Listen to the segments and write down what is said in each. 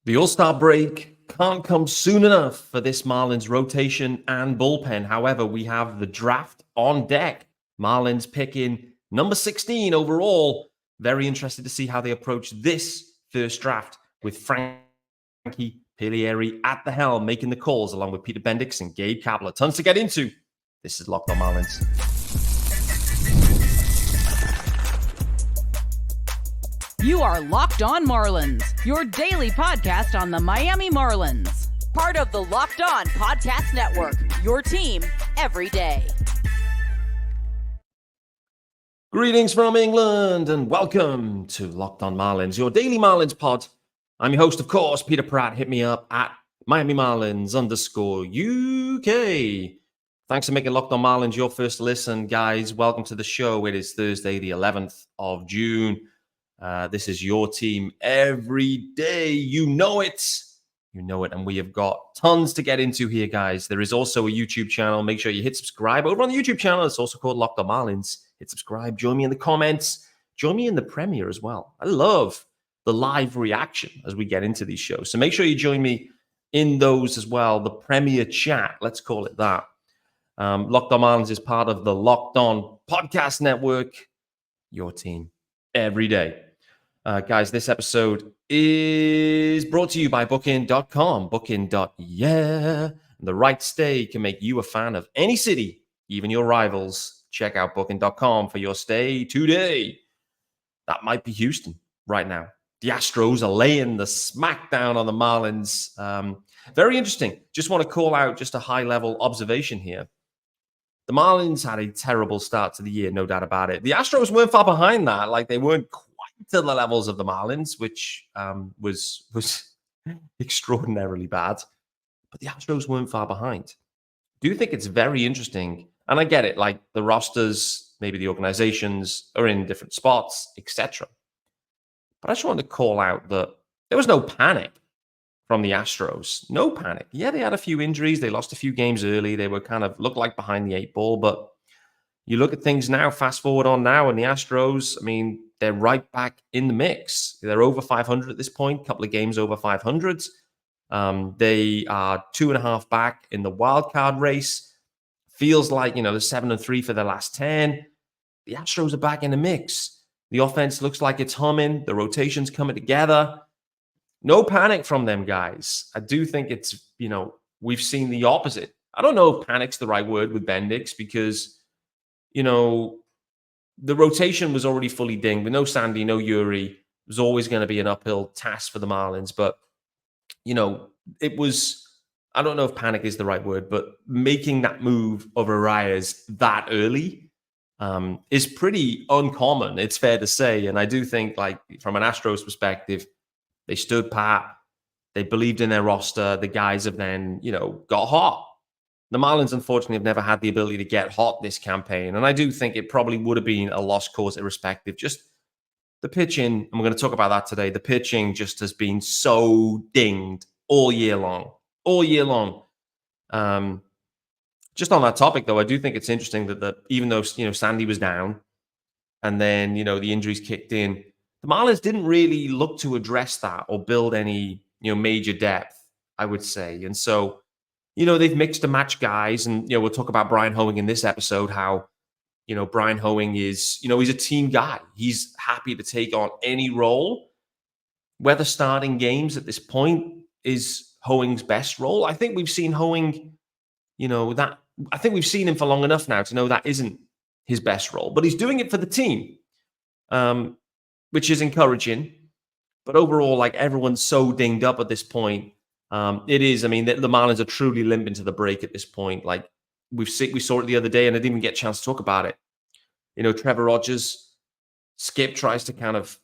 The All-Star break can't come soon enough for this Marlins rotation and bullpen. However, we have the draft on deck. Marlins picking number 16 overall. Very interested to see how they approach this first draft with Frankie Pilieri at the helm, making the calls along with Peter Bendix and Gabe Kapler. Tons to get into. This is Locked on Marlins. You are Locked on Marlins, your daily podcast on the Miami Marlins. Part of the Locked on Podcast Network, your team every day. Greetings from England and welcome to Locked on Marlins, your daily Marlins pod. I'm your host, of course, Peter Pratt. Hit me up at Miami Marlins _UK. Thanks for making Locked on Marlins your first listen, guys. Welcome to the show. It is Thursday, the 11th of June. This is your team every day. You know it. You know it. And we have got tons to get into here, guys. There is also a YouTube channel. Make sure you hit subscribe over on the YouTube channel. It's also called Locked on Marlins. Hit subscribe. Join me in the comments. Join me in the premiere as well. I love the live reaction as we get into these shows. So make sure you join me in those as well. The premiere chat, let's call it that. Locked on Marlins is part of the Locked on Podcast Network. Your team every day. Guys, this episode is brought to you by Booking.com. Booking.yeah. The right stay can make you a fan of any city, even your rivals. Check out Booking.com for your stay today. That might be Houston right now. The Astros are laying the smackdown on the Marlins. Very interesting. Just want to call out just a high-level observation here. The Marlins had a terrible start to the year, no doubt about it. The Astros weren't far behind that. Like, they weren't quite to the levels of the Marlins, which was extraordinarily bad. But the Astros weren't far behind. Do you think it's very interesting? And I get it, like the rosters, maybe the organizations are in different spots, etc. But I just wanted to call out that there was no panic from the Astros. No panic. Yeah, they had a few injuries. They lost a few games early. They were kind of looked like behind the eight ball. But you look at things now, fast forward on now, and the Astros, I mean, they're right back in the mix. They're over 500 at this point, a couple of games over 500. They are 2.5 back in the wild card race. Feels like, they're 7-3 for their last 10. The Astros are back in the mix. The offense looks like it's humming. The rotation's coming together. No panic from them, guys. I do think it's, we've seen the opposite. I don't know if panic's the right word with Bendix because, the rotation was already fully dinged. With no Sandy, no Yuri. It was always going to be an uphill task for the Marlins. But, it was, I don't know if panic is the right word, but making that move of Arias that early is pretty uncommon, it's fair to say. And I do think, like, from an Astros perspective, they stood pat. They believed in their roster. The guys have then, got hot. The Marlins, unfortunately, have never had the ability to get hot this campaign. And I do think it probably would have been a lost cause irrespective. Just the pitching, and we're going to talk about that today, the pitching just has been so dinged all year long. All year long. Just on that topic, though, I do think it's interesting that even though, Sandy was down and then, the injuries kicked in, the Marlins didn't really look to address that or build any, major depth, I would say. And so, they've mixed and matched guys. And, we'll talk about Brian Hoeing in this episode, how, Brian Hoeing is, he's a team guy. He's happy to take on any role. Whether starting games at this point is Hoeing's best role. I think we've seen Hoeing, I think we've seen him for long enough now to know that isn't his best role. But he's doing it for the team. Which is encouraging. But overall, like, everyone's so dinged up at this point. It is, the Marlins are truly limping to the break at this point. Like, we saw it the other day, and I didn't even get a chance to talk about it. Trevor Rogers, Skip tries to kind of,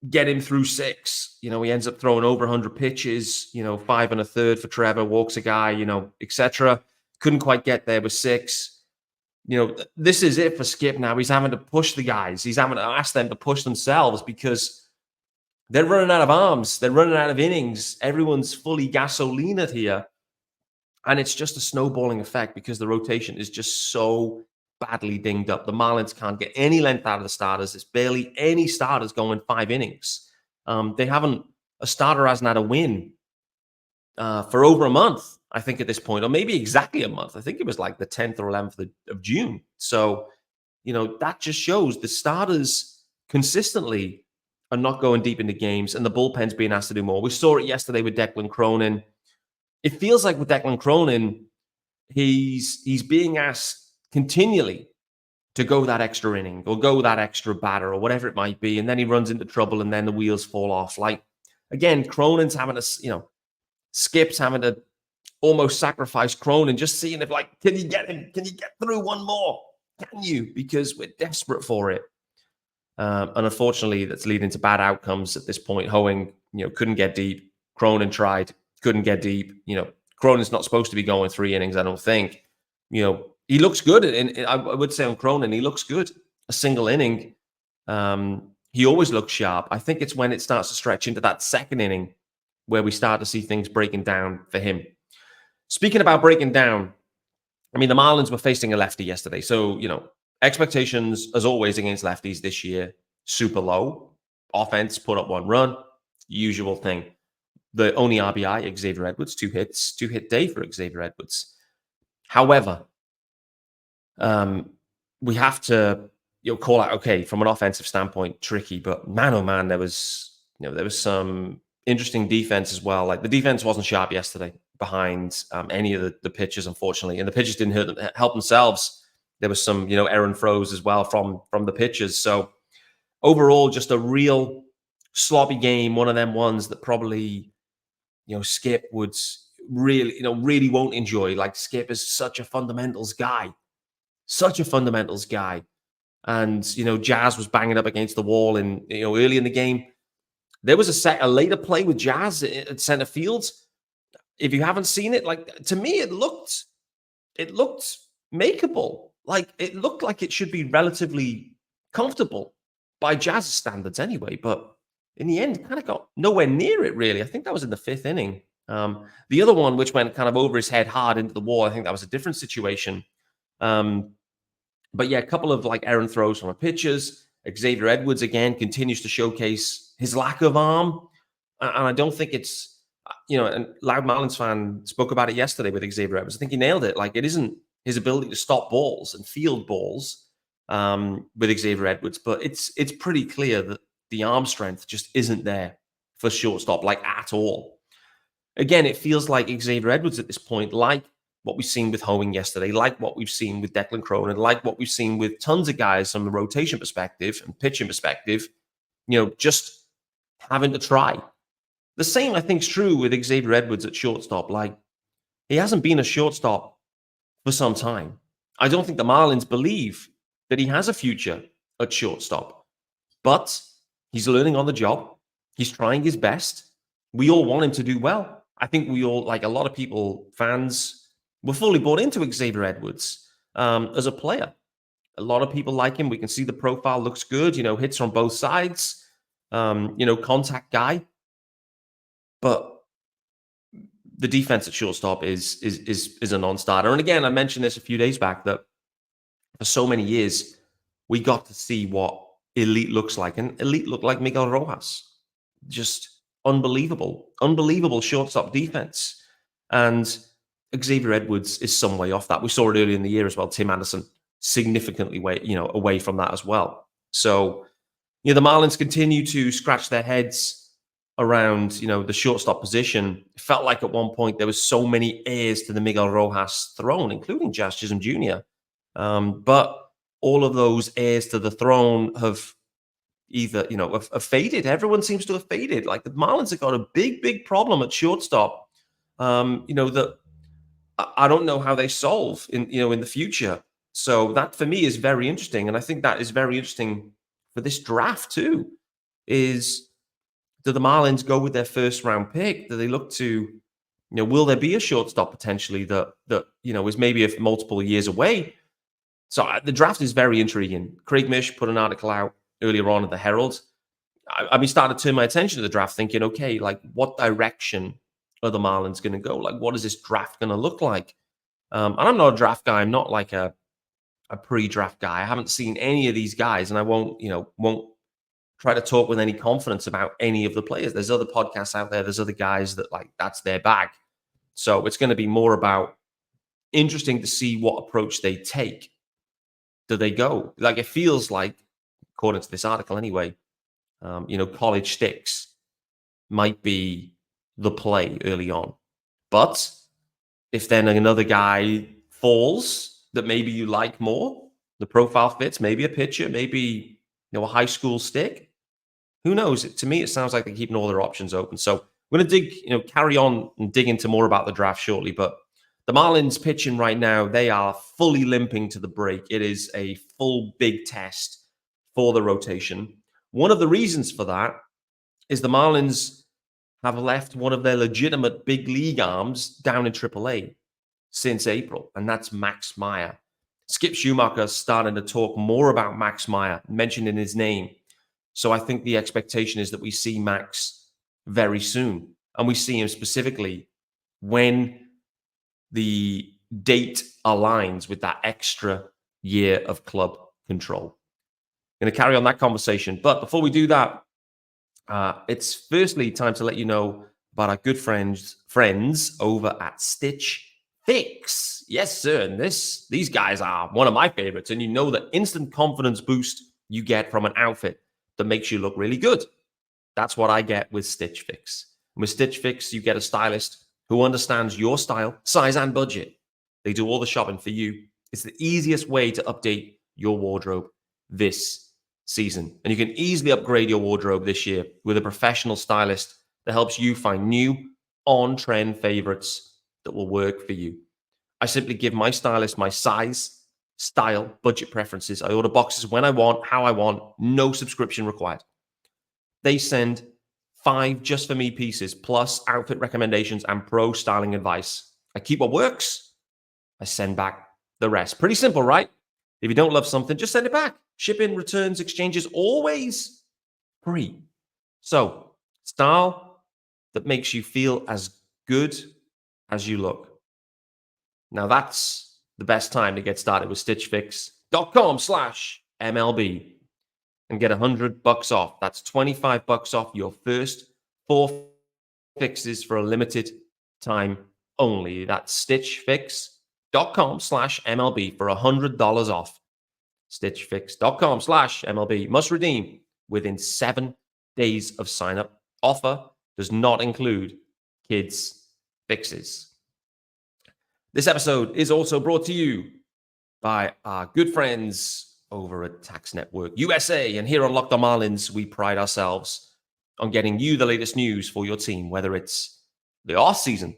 get him through 6. He ends up throwing over 100 pitches, 5 1/3 for Trevor, walks a guy, etc. Couldn't quite get there with 6. This is it for Skip now. He's having to push the guys. He's having to ask them to push themselves because they're running out of arms. They're running out of innings. Everyone's fully gasolinated here. And it's just a snowballing effect because the rotation is just so badly dinged up. The Marlins can't get any length out of the starters. There's barely any starters going 5 innings. They haven't a starter hasn't had a win for over a month, I think, at this point, or maybe exactly a month. I think it was like the 10th or 11th of June. So, that just shows the starters consistently are not going deep into games, and the bullpen's being asked to do more. We saw it yesterday with Declan Cronin. It feels like with Declan Cronin, he's being asked continually to go that extra inning or go that extra batter or whatever it might be, and then he runs into trouble, and then the wheels fall off. Like, again, Cronin's having to, Skip's having to almost sacrifice Cronin, just seeing if, like, can you get him? Can you get through one more? Can you? Because we're desperate for it. And unfortunately, that's leading to bad outcomes at this point. Hoeing, couldn't get deep. Cronin tried, couldn't get deep. Cronin's not supposed to be going 3 innings, I don't think. He looks good. And I would say on Cronin, he looks good. A single inning. He always looks sharp. I think it's when it starts to stretch into that second inning where we start to see things breaking down for him. Speaking about breaking down, I mean, the Marlins were facing a lefty yesterday. So, expectations, as always, against lefties this year, super low. Offense, put up 1 run. Usual thing. The only RBI, Xavier Edwards, 2 hits, 2-hit day for Xavier Edwards. However, we have to call out, okay, from an offensive standpoint, tricky, but man, oh man, there was some interesting defense as well. Like, the defense wasn't sharp yesterday behind any of the pitchers, unfortunately, and the pitchers didn't help themselves. There was some, errant throws as well from the pitchers. So overall, just a real sloppy game. One of them ones that probably, Skip would really won't enjoy. Like, Skip is such a fundamentals guy. And, Jazz was banging up against the wall early in the game. There was a later play with Jazz at center field. If you haven't seen it, like, to me, it looked makeable. Like, it looked like it should be relatively comfortable by Jazz's standards anyway. But in the end, kind of got nowhere near it, really. I think that was in the 5th inning. The other one, which went kind of over his head hard into the wall, I think that was a different situation. But yeah, a couple of errant throws from our pitchers. Xavier Edwards, again, continues to showcase his lack of arm. And I don't think it's, and Loud Marlins fan spoke about it yesterday with Xavier Edwards. I think he nailed it. Like, it isn't his ability to stop balls and field balls with Xavier Edwards, but it's pretty clear that the arm strength just isn't there for shortstop, at all. Again, it feels like Xavier Edwards at this point, like what we've seen with Hoeing yesterday, like what we've seen with Declan Cronin, like what we've seen with tons of guys from the rotation perspective and pitching perspective, just having to try. The same, I think, is true with Xavier Edwards at shortstop. Like, he hasn't been a shortstop for some time. I don't think the Marlins believe that he has a future at shortstop, but he's learning on the job. He's trying his best. We all want him to do well. I think we all, a lot of people, fans, were fully bought into Xavier Edwards as a player. A lot of people like him. We can see the profile looks good, hits from both sides, contact guy. But the defense at shortstop is a non-starter. And again, I mentioned this a few days back, that for so many years, we got to see what elite looks like. And elite looked like Miguel Rojas. Just unbelievable shortstop defense. And Xavier Edwards is some way off that. We saw it earlier in the year as well. Tim Anderson significantly away from that as well. So, the Marlins continue to scratch their heads around, the shortstop position. It felt like at one point there was so many heirs to the Miguel Rojas throne, including Jazz Chisholm Jr. But all of those heirs to the throne have either, have faded. Everyone seems to have faded. Like, the Marlins have got a big problem at shortstop, that I don't know how they solve in the future. So that, for me, is very interesting. And I think that is very interesting for this draft too, is, do the Marlins go with their first round pick? Do they look to, will there be a shortstop potentially that is maybe multiple years away? So the draft is very intriguing. Craig Mish put an article out earlier on at the Herald. I started to turn my attention to the draft, thinking, okay, what direction are the Marlins going to go? What is this draft going to look like? And I'm not a draft guy. I'm not a pre-draft guy. I haven't seen any of these guys, and I won't try to talk with any confidence about any of the players. There's other podcasts out there. There's other guys that like that's their bag. So it's going to be more about interesting to see what approach they take. Do they go? Like it feels like, according to this article anyway, college sticks might be the play early on. But if then another guy falls that maybe you like more, the profile fits, maybe a pitcher, maybe a high school stick, who knows? To me, it sounds like they're keeping all their options open. So we're going to carry on and dig into more about the draft shortly. But the Marlins pitching right now, they are fully limping to the break. It is a full big test for the rotation. One of the reasons for that is the Marlins have left one of their legitimate big league arms down in AAA since April, and that's Max Meyer. Skip Schumacher starting to talk more about Max Meyer, mentioning his name. So I think the expectation is that we see Max very soon, and we see him specifically when the date aligns with that extra year of club control. Going to carry on that conversation. But before we do that, it's firstly time to let you know about our good friends over at Stitch Fix. Yes, sir. And these guys are one of my favorites. And you know the instant confidence boost you get from an outfit that makes you look really good. That's what I get with Stitch Fix. And with Stitch Fix, you get a stylist who understands your style, size, and budget. They do all the shopping for you. It's the easiest way to update your wardrobe this season. And you can easily upgrade your wardrobe this year with a professional stylist that helps you find new, on-trend favorites that will work for you. I simply give my stylist my size, style, budget preferences. I order boxes when I want, how I want, no subscription required. They send 5 just for me pieces, plus outfit recommendations and pro styling advice. I keep what works. I send back the rest. Pretty simple, right? If you don't love something, just send it back. Shipping, returns, exchanges, always free. So, style that makes you feel as good as you look. Now, that's the best time to get started with StitchFix.com/MLB and get $100 off. That's $25 off your first 4 fixes for a limited time only. That's StitchFix.com/MLB for $100 off. StitchFix.com/MLB. Must redeem within 7 days of sign up. Offer does not include kids' fixes. This episode is also brought to you by our good friends over at Tax Network USA. And here on Locked On Marlins, we pride ourselves on getting you the latest news for your team, whether it's the off season,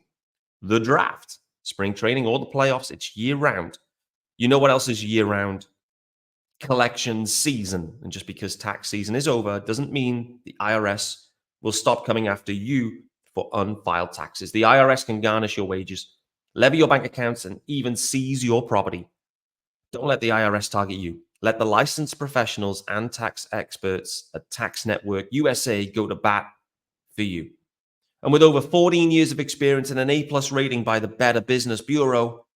the draft, spring training, or the playoffs. It's year round. You know what else is year round? Collection season. And just because tax season is over doesn't mean the IRS will stop coming after you for unfiled taxes. The IRS can garnish your wages, levy your bank accounts, and even seize your property. Don't let the IRS target you. Let the licensed professionals and tax experts at Tax Network USA go to bat for you. And with over 14 years of experience and an A+ rating by the Better Business Bureau,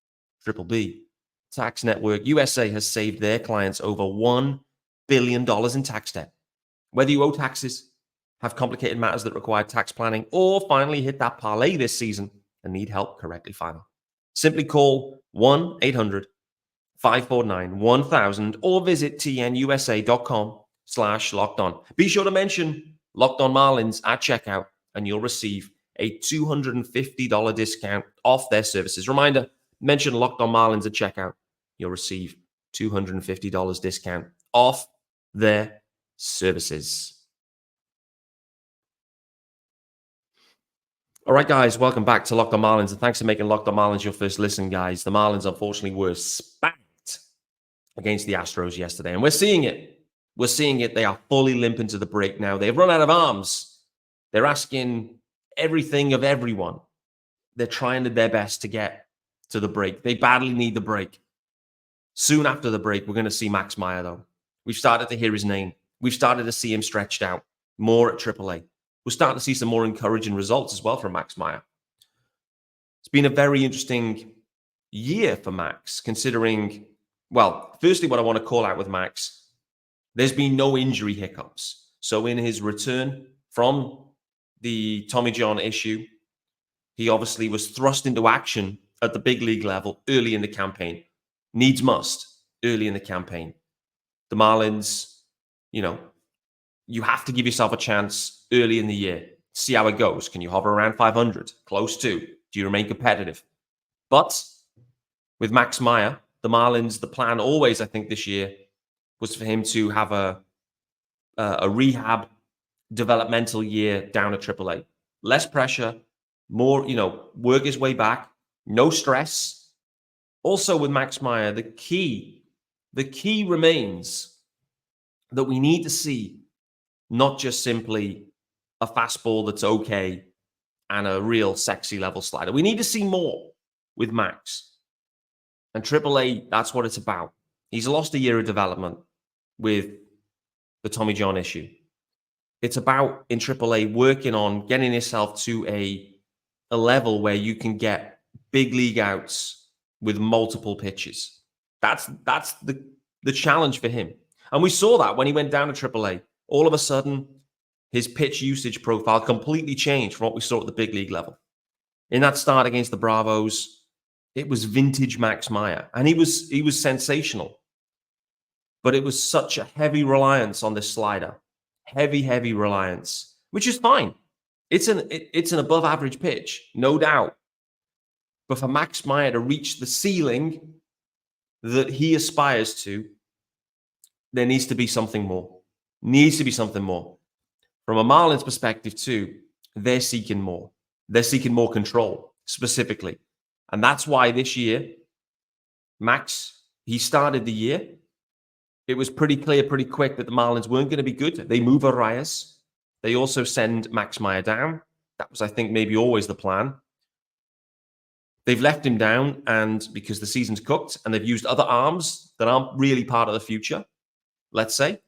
BBB, Tax Network USA has saved their clients over $1 billion in tax debt. Whether you owe taxes, have complicated matters that require tax planning, or finally hit that parlay this season and need help correctly filing, simply call 1-800-549-1000 or visit tnusa.com/lockedon. Be sure to mention Locked On Marlins at checkout and you'll receive a $250 discount off their services. Reminder, mention Locked On Marlins at checkout. You'll receive $250 discount off their services. All right, guys, welcome back to Locked On Marlins, and thanks for making Locked On Marlins your first listen, guys. The Marlins, unfortunately, were spanked against the Astros yesterday, and we're seeing it. We're seeing it. They are fully limping to the break now. They've run out of arms. They're asking everything of everyone. They're trying their best to get to the break. They badly need the break. Soon after the break, we're going to see Max Meyer, though. We've started to hear his name. We've started to see him stretched out more at AAA. We're starting to see some more encouraging results as well from Max Meyer. It's been a very interesting year for Max, considering, well, firstly, what I want to call out with Max, there's been no injury hiccups. So in his return from the Tommy John issue, he obviously was thrust into action at the big league level early in the campaign. Needs must early in the campaign. The Marlins, you have to give yourself a chance early in the year. See how it goes. Can you hover around 500? Close to. Do you remain competitive? But with Max Meyer, the Marlins, the plan always, I think, this year was for him to have a rehab developmental year down at AAA. Less pressure, more, work his way back, no stress. Also with Max Meyer, the key remains that we need to see not just simply a fastball that's okay and a real sexy level slider. We need to see more with Max. And AAA, that's what it's about. He's lost a year of development with the Tommy John issue. It's about, in AAA, working on getting yourself to a level where you can get big league outs with multiple pitches. That's the challenge for him. And we saw that when he went down to AAA. All of a sudden, his pitch usage profile completely changed from what we saw at the big league level. In that start against the Bravos, it was vintage Max Meyer, and he was sensational. But it was such a heavy reliance on this slider. Heavy reliance, which is fine. It's an above average pitch, no doubt. But for Max Meyer to reach the ceiling that he aspires to, there needs to be something more. From a Marlins perspective too, they're seeking more. They're seeking more control, specifically. And that's why this year, Max, he started the year. It was pretty clear, pretty quick that the Marlins weren't going to be good. They move Arias. They also send Max Meyer down. That was, I think, maybe always the plan. They've left him down, and because the season's cooked, and they've used other arms that aren't really part of the future, let's say.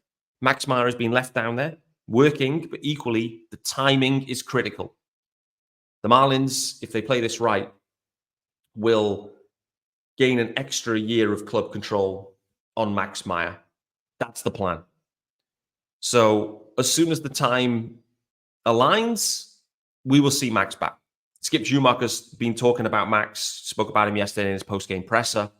Max Meyer has been left down there, working, but equally, the timing is critical. The Marlins, if they play this right, will gain an extra year of club control on Max Meyer. That's the plan. So as soon as the time aligns, we will see Max back. Skip Schumacher's been talking about Max, spoke about him yesterday in his post-game presser.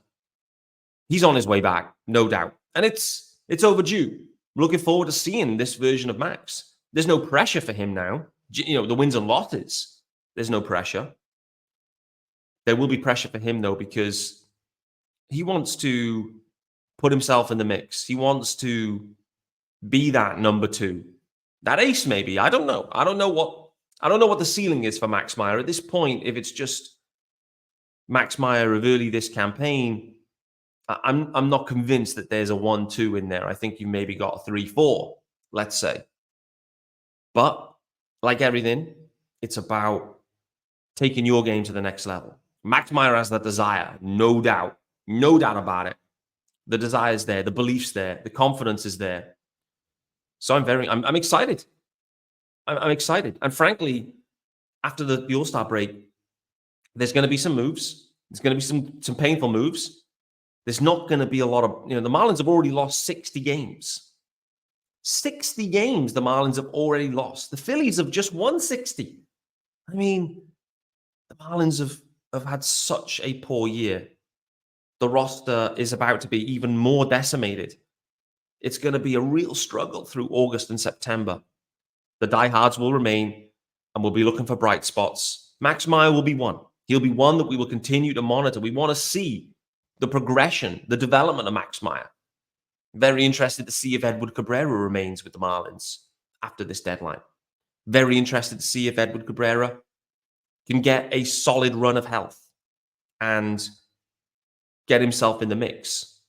He's on his way back, no doubt. And it's overdue. We're looking forward to seeing this version of Max. There's no pressure for him now. The wins and losses, there's no pressure. There will be pressure for him, though, because he wants to put himself in the mix. He wants to be that number two, that ace, maybe. I don't know. I don't know what the ceiling is for Max Meyer at this point. If it's just Max Meyer of early this campaign, I'm not convinced that there's a 1-2 in there. I think you maybe got a 3-4, let's say. But like everything, it's about taking your game to the next level. Max Meyer has that desire, no doubt about it. The desire is there, the belief's there, the confidence is there. So I'm excited. I'm excited. And frankly, after the All-Star break, there's going to be some moves. There's going to be some painful moves. There's not going to be a lot of, the Marlins have already lost 60 games. 60 games the Marlins have already lost. The Phillies have just won 60. I mean, the Marlins have had such a poor year. The roster is about to be even more decimated. It's going to be a real struggle through August and September. The diehards will remain, and we'll be looking for bright spots. Max Meyer will be one. He'll be one that we will continue to monitor. We want to see the progression, the development of Max Meyer. Very interested to see if Edward Cabrera remains with the Marlins after this deadline. Very interested to see if Edward Cabrera can get a solid run of health and get himself in the mix.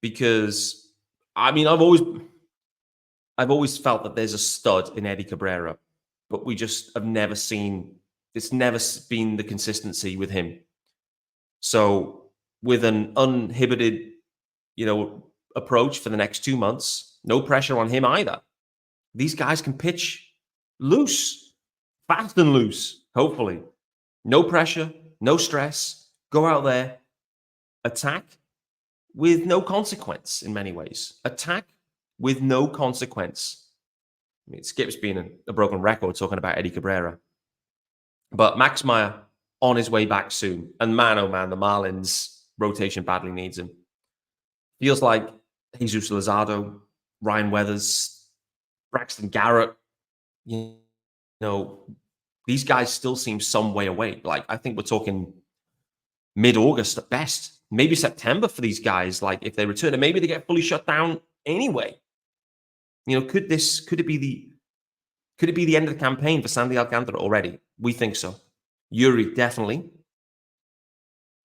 Because, I mean, I've always felt that there's a stud in Eddie Cabrera, but we just have never seen, it's never been the consistency with him. So with an uninhibited, approach for the next 2 months, no pressure on him either. These guys can pitch loose, fast and loose, hopefully. No pressure, no stress. Go out there, attack with no consequence in many ways. Attack with no consequence. I mean, Skip's been a broken record talking about Eddie Cabrera. But Max Meyer on his way back soon. And man, oh man, the Marlins rotation badly needs him. Feels like Jesus Luzardo, Ryan Weathers, Braxton Garrett, you know, these guys still seem some way away. Like, I think we're talking mid-August at best, maybe September for these guys. Like, if they return, and maybe they get fully shut down anyway. You know, could it be the end of the campaign for Sandy Alcantara already? We think so. Yuri, definitely.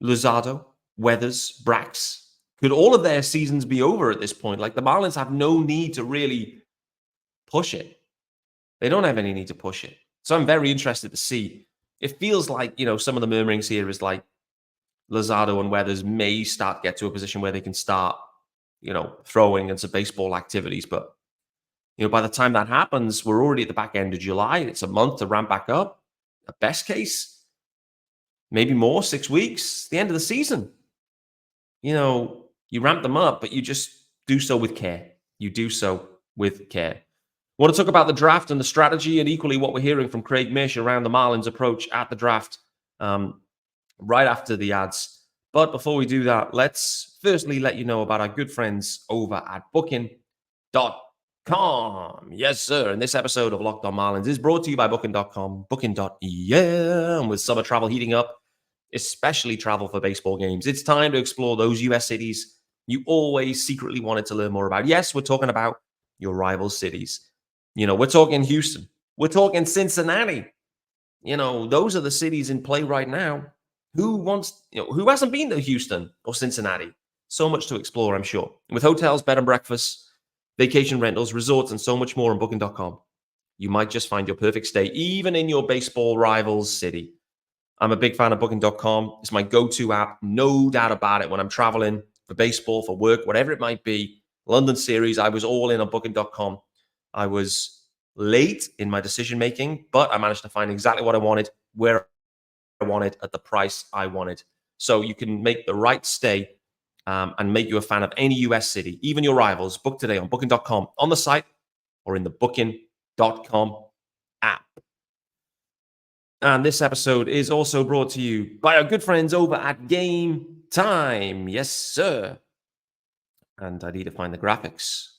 Luzardo, Weathers, Brax. Could all of their seasons be over at this point? Like, the Marlins have no need to really push it. They don't have any need to push it. So I'm very interested to see. It feels like, some of the murmurings here is like Luzardo and Weathers may get to a position where they can start, throwing and some baseball activities. But, by the time that happens, we're already at the back end of July. It's a month to ramp back up. At best case, maybe more, 6 weeks, the end of the season. You ramp them up, but you just do so with care. You do so with care. I want to talk about the draft and the strategy, and equally what we're hearing from Craig Mish around the Marlins' approach at the draft right after the ads. But before we do that, let's firstly let you know about our good friends over at Booking.com. Yes, sir. And this episode of Locked On Marlins is brought to you by Booking.com. Booking.yeah. And with summer travel heating up, especially travel for baseball games, it's time to explore those U.S. cities you always secretly wanted to learn more about. Yes, we're talking about your rival cities. We're talking Houston. We're talking Cincinnati. Those are the cities in play right now. Who hasn't been to Houston or Cincinnati? So much to explore, I'm sure. With hotels, bed and breakfast, vacation rentals, resorts, and so much more on Booking.com, you might just find your perfect stay, even in your baseball rival's city. I'm a big fan of Booking.com. It's my go-to app, no doubt about it, when I'm traveling for baseball, for work, whatever it might be. London series, I was all in on Booking.com. I was late in my decision-making, but I managed to find exactly what I wanted, where I wanted, at the price I wanted. So you can make the right stay and make you a fan of any U.S. city, even your rivals. Book today on Booking.com, on the site, or in the Booking.com app. And this episode is also brought to you by our good friends over at GameTime. Yes, sir. And I need to find the graphics.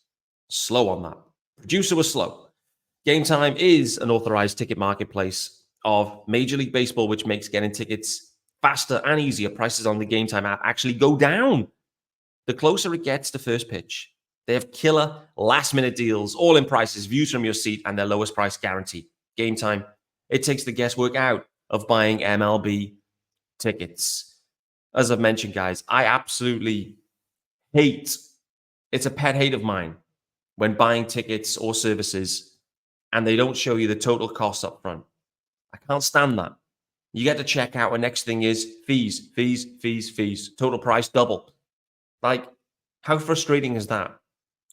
Slow on that. Producer was slow. GameTime is an authorized ticket marketplace of Major League Baseball, which makes getting tickets faster and easier. Prices on the GameTime app actually go down the closer it gets to first pitch. They have killer last-minute deals, all in prices, views from your seat, and their lowest price guarantee. GameTime, it takes the guesswork out of buying MLB tickets. As I've mentioned, guys, I absolutely hate, it's a pet hate of mine, when buying tickets or services and they don't show you the total cost up front. I can't stand that. You get to check out, and next thing is fees. Total price double. Like, how frustrating is that?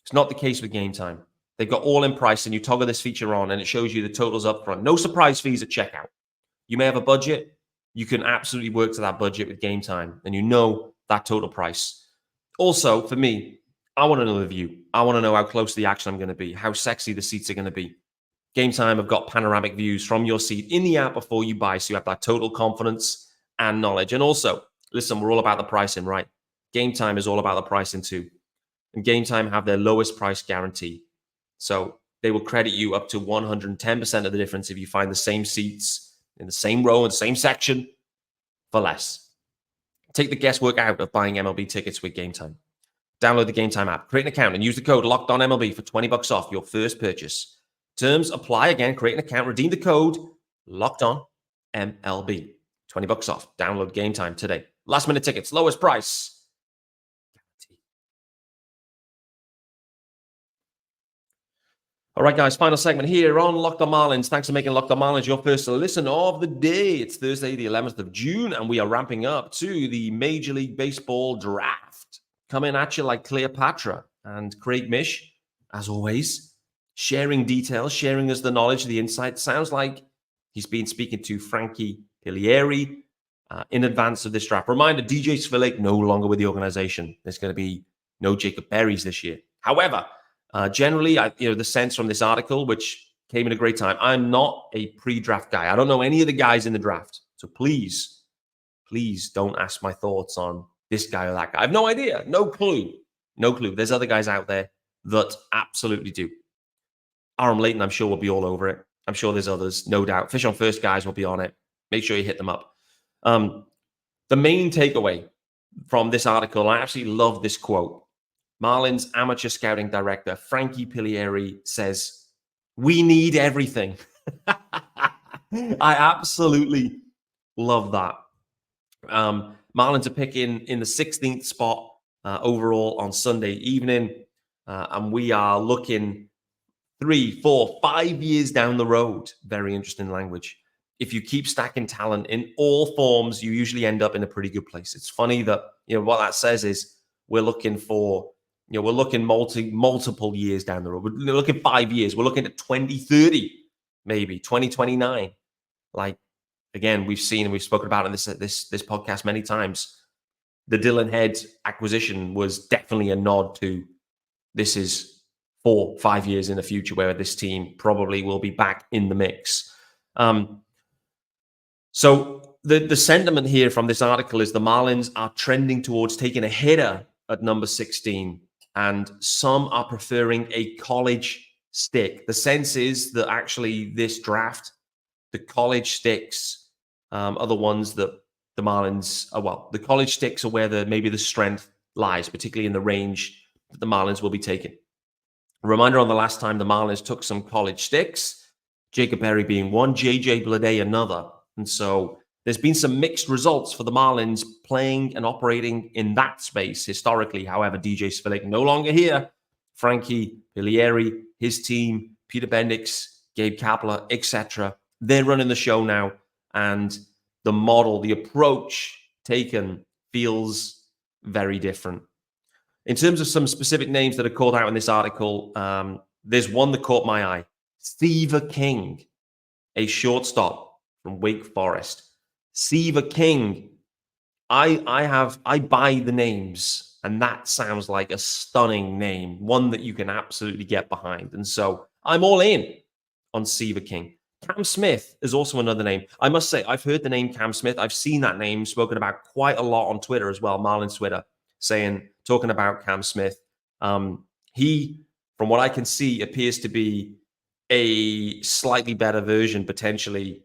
It's not the case with GameTime. They've got all in price, and you toggle this feature on, and it shows you the totals up front. No surprise fees at checkout. You may have a budget. You can absolutely work to that budget with GameTime, and you know that total price. Also, for me, I want to know the view. I want to know how close to the action I'm going to be, how sexy the seats are going to be. GameTime have got panoramic views from your seat in the app before you buy, so you have that total confidence and knowledge. And also, listen, we're all about the pricing, right? GameTime is all about the pricing too. And GameTime have their lowest price guarantee. So they will credit you up to 110% of the difference if you find the same seats in the same row and same section for less. Take the guesswork out of buying MLB tickets with GameTime. Download the GameTime app, create an account, and use the code LOCKEDONMLB for $20 off your first purchase. Terms apply. Again, create an account, redeem the code LOCKEDONMLB. $20 off. Download GameTime today. Last minute tickets, lowest price. All right, guys, final segment here on Locked On Marlins. Thanks for making Locked On Marlins your first listen of the day. It's Thursday, the 11th of June, and we are ramping up to the Major League Baseball draft. Coming at you like Cleopatra. And Craig Mish, as always, sharing details, sharing us the knowledge, the insight. Sounds like he's been speaking to Frankie Pilieri in advance of this draft. Reminder, DJ Svilek no longer with the organization. There's going to be no Jacob Berries this year. However, Generally, the sense from this article, which came at a great time, I'm not a pre-draft guy. I don't know any of the guys in the draft. So please don't ask my thoughts on this guy or that guy. I have no idea. No clue. There's other guys out there that absolutely do. Aaron Layton, I'm sure, will be all over it. I'm sure there's others, no doubt. Fish on First guys will be on it. Make sure you hit them up. The main takeaway from this article, I actually love this quote. Marlins amateur scouting director Frankie Pilieri says, "We need everything." I absolutely love that. Marlins are picking in the 16th spot overall on Sunday evening. And we are looking 3, 4, 5 years down the road. Very interesting language. If you keep stacking talent in all forms, you usually end up in a pretty good place. It's funny that, what that says is we're looking for, we're looking multiple years down the road. We're looking 5 years. We're looking at 2030, maybe 2029. Like, again, we've seen and we've spoken about in this podcast many times. The Dylan Head acquisition was definitely a nod to this is 4, 5 years in the future where this team probably will be back in the mix. So the sentiment here from this article is the Marlins are trending towards taking a hitter at number 16, and some are preferring a college stick. The sense is that actually this draft, the college sticks are the ones that the Marlins the college sticks are where maybe the strength lies, particularly in the range that the Marlins will be taking. A reminder on the last time the Marlins took some college sticks, Jacob Berry being one, JJ Bleday another. And so there's been some mixed results for the Marlins playing and operating in that space historically. However, DJ Svihlik no longer here. Frankie Pilieri, his team, Peter Bendix, Gabe Kapler, etc. They're running the show now. And the model, the approach taken feels very different. In terms of some specific names that are called out in this article, there's one that caught my eye. Seaver King, a shortstop from Wake Forest. Seaver King. I buy the names, and that sounds like a stunning name, one that you can absolutely get behind. And so I'm all in on Seaver King. Cam Smith is also another name. I must say, I've heard the name Cam Smith. I've seen that name spoken about quite a lot on Twitter as well, Marlins Twitter, talking about Cam Smith. He, from what I can see, appears to be a slightly better version, potentially,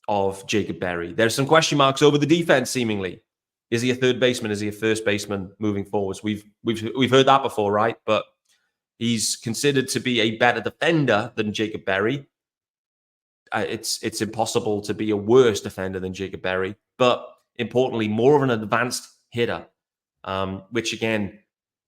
of Jacob Berry. There's some question marks over the defense, seemingly. Is he a third baseman? Is he a first baseman moving forwards? We've heard that before, right? But he's considered to be a better defender than Jacob Berry. It's impossible to be a worse defender than Jacob Berry, but importantly, more of an advanced hitter, which again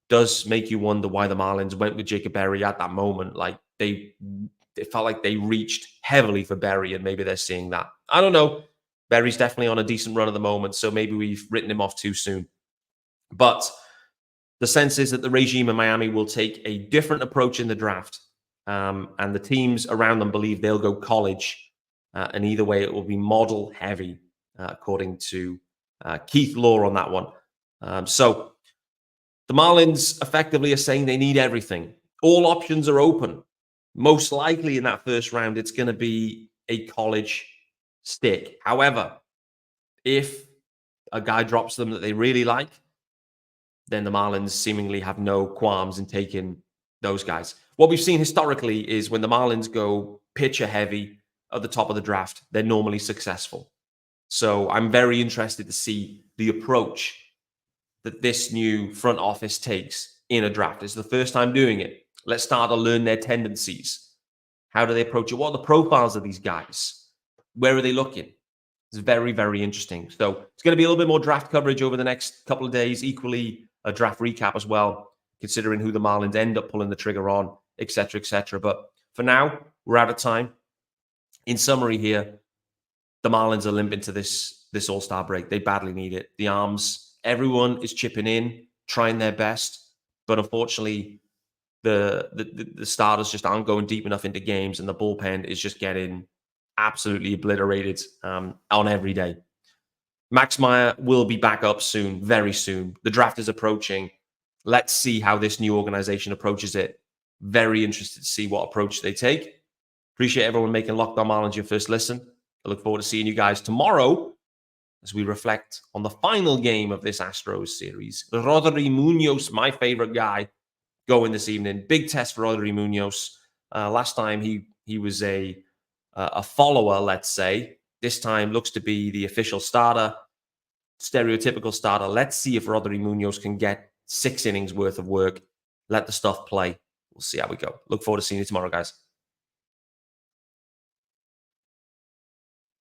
does make you wonder why the Marlins went with Jacob Berry at that moment. Like it felt like they reached heavily for Berry, and maybe they're seeing that. I don't know. Berry's definitely on a decent run at the moment, so maybe we've written him off too soon. But the sense is that the regime in Miami will take a different approach in the draft. And the teams around them believe they'll go college. And either way, it will be model heavy, according to Keith Law on that one. So the Marlins effectively are saying they need everything. All options are open. Most likely in that first round, it's going to be a college stick. However, if a guy drops them that they really like, then the Marlins seemingly have no qualms in taking those guys. What we've seen historically is when the Marlins go pitcher heavy at the top of the draft, they're normally successful. So I'm very interested to see the approach that this new front office takes in a draft. It's the first time doing it. Let's start to learn their tendencies. How do they approach it? What are the profiles of these guys? Where are they looking? It's very, very interesting. So it's going to be a little bit more draft coverage over the next couple of days. Equally, a draft recap as well, considering who the Marlins end up pulling the trigger on, etc., etc. But for now, we're out of time. In summary here, the Marlins are limping to this All-Star break. They badly need it. The arms, everyone is chipping in, trying their best. But unfortunately, the starters just aren't going deep enough into games, and the bullpen is just getting absolutely obliterated on every day. Max Meyer will be back up soon, very soon. The draft is approaching. Let's see how this new organization approaches it. Very interested to see what approach they take. Appreciate everyone making Locked On Marlins your first listen. I look forward to seeing you guys tomorrow as we reflect on the final game of this Astros series. Rodri Munoz, my favorite guy, going this evening. Big test for Rodri Munoz. Last time he was a follower, let's say. This time looks to be the official starter, stereotypical starter. Let's see if Rodri Munoz can get 6 innings worth of work. Let the stuff play. We'll see how we go. Look forward to seeing you tomorrow, guys.